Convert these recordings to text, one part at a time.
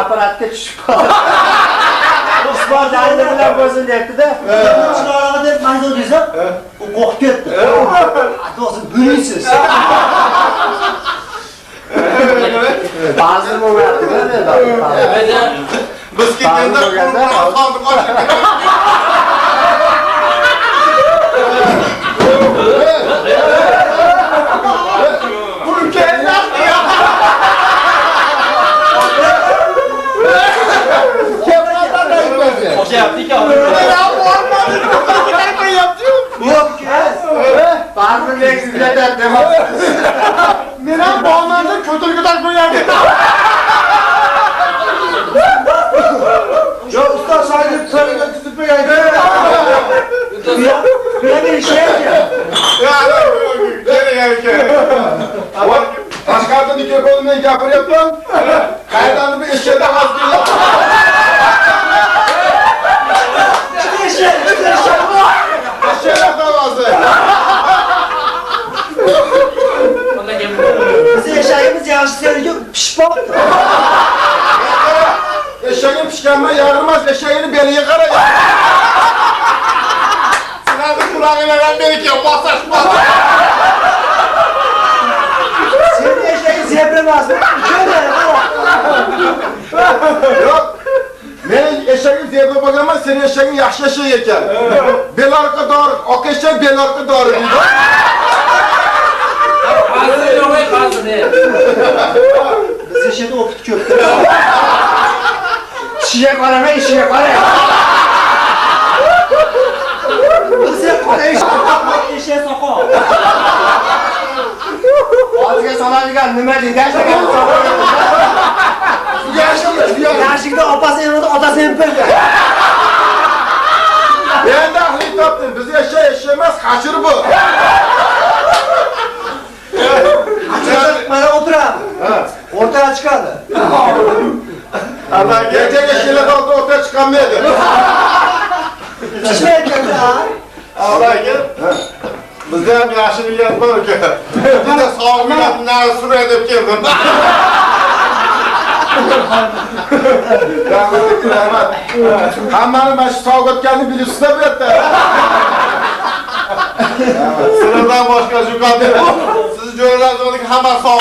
Aparatga tushib qoldi. Usmon dalda bilan bo'lsin debdi-da. Chiroqni deb manzur desa, u qo'rqib ketdi. Atosi bo'lingsiz. Ba'zi bo'lyapti-da dedi. Biz ketganda Meram bağlarında kötülükler koyardı. Ya usta sadece sarıda tutup koyardı. Böyle bir şey ya. Başkardın iki kolundan yapır yaptın. Kaydanı bir eşeğde hastayla. pişkandan yağırmaz eşeğini beliye kara. Sınavda kulağıyla ben beni ki basaş. Senin eşeğin zebramaz mı? Şöyle Yok. Benim eşeğim zebra bakama senin eşeğin yaxşı eşeği eken. Bel arka doğru, ok eşeği bel arka doğru deydi. Hazır yok ey hazır ey. Biz eşeğde okut köptü. Şişe karama işe kara. Bize kara eşeğe soku. Azga saladigan nima deydi? Yaşıkta opası yanında otası empirdi. Ben de ahli taptım. Biz eşeğmez kaçır bu. Bana oturam. Ortaya çıkardı. Allah gece eşeğle kaldı ortaya çıkamaydı. Pişmeye geldi ha. Allah gel. Bizde hem yaşını yatmıyor ki. Bir de sağ milletine sürü edip geldim. Rahmet. Hammanın ben şu sağ geldi bilirsin de bu yette. Sıradan başka şu kadar. Siz görürler zaman ki hemen sağ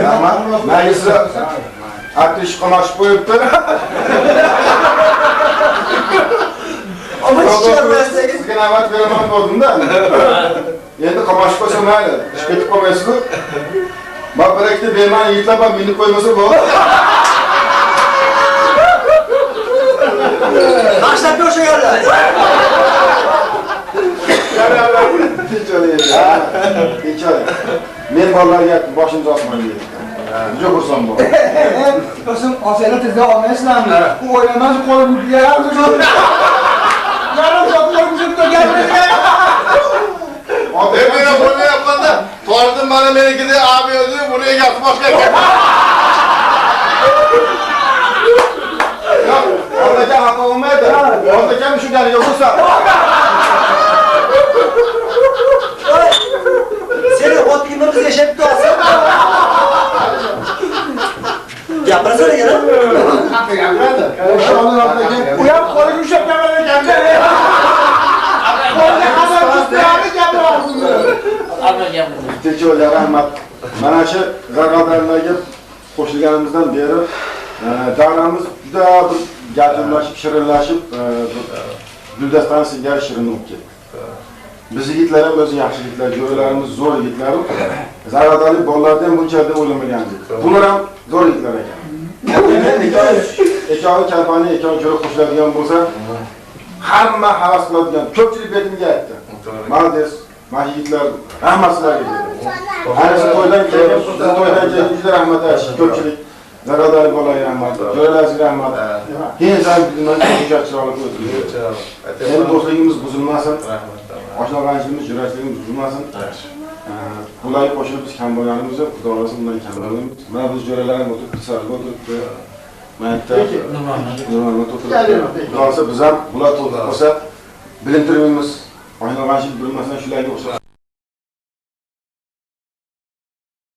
Tamam. Neyse. Ateş konaş boyuptu. Ama çıkarmazsınız. Sizge navbat veremem oldum da. Endi komaş koysam mayli. Şikayet koymaysizmi? Bak bıraktı beyman yiğitler bak meni koymasa bu. Taşlar bir hoşa geldi. Hiç öyle yedi. Hiç öyle. Men bolalar geldi başımıza asman diye. Nice kursam bu. Kızım asayla tezde almayasın mı? Bu oynamaz kolum diye yardım ediyor. Yarın toplar bizim de gelmedi. Beni bunu yapmadı. Tuvaldım bana beni gidiyor abi ödüyor buraya geldi başka yapıyor. Yok oradaki hata olmaydı. Oradaki şu geliyor Bursa. Seni ot gibi biz yaşayıp doğasın. Yaprasana yana. Uyan kolu yumuşak demene geldi. Kolda kadar tuttu abi geldi ağzını. Almayacağım bunu. Teşekkür ederim rahmat. Mana shu zargarlarga qo'shilganimizdan beri davramiz juda bir gapirlashib, shirinlashib, Guldastani singari shirin bo'lib ketdi. Biz yigitlar ham o'zi yaxshi yigitlar, jo'ralarimiz zo'r yigitlar. Zargarlik bolalardan bunchalik o'ylamagandik. Bular ham zo'r yigitlar ekan. Ikkovi kompaniya, ikkovi jo'ra qo'shiladigan bo'lsa, hamma havas qiladigan, ko'pchilik betimga aytdi. Maldes, mana yigitlar hammasilarga dedi. Ayniqsa to'ydan keyin juda rahmat aytishdi ko'pchilik. Zargarlik bolalarga rahmat, jo'ralarga rahmat. Keyin bizdan juda chiroyli o'tdi. Endi do'stligimiz buzilmasin. Oshnoqanchiligimiz, jur'atligimiz buzilmasin. Bularga qo'shilib biz kam bo'lganimiz yo'q, xudo xohlasa bundan kam bo'lmaymiz. Mana biz jo'ralarimiz o'tirib, pisarga o'tiribdi. Maytda Nurmanga o'tiribdi. Xudo xohlasa biz ham bular to'lib qolsa bilintirmaymiz. Oshnoqanchilik bilmasdan shularga o'xshab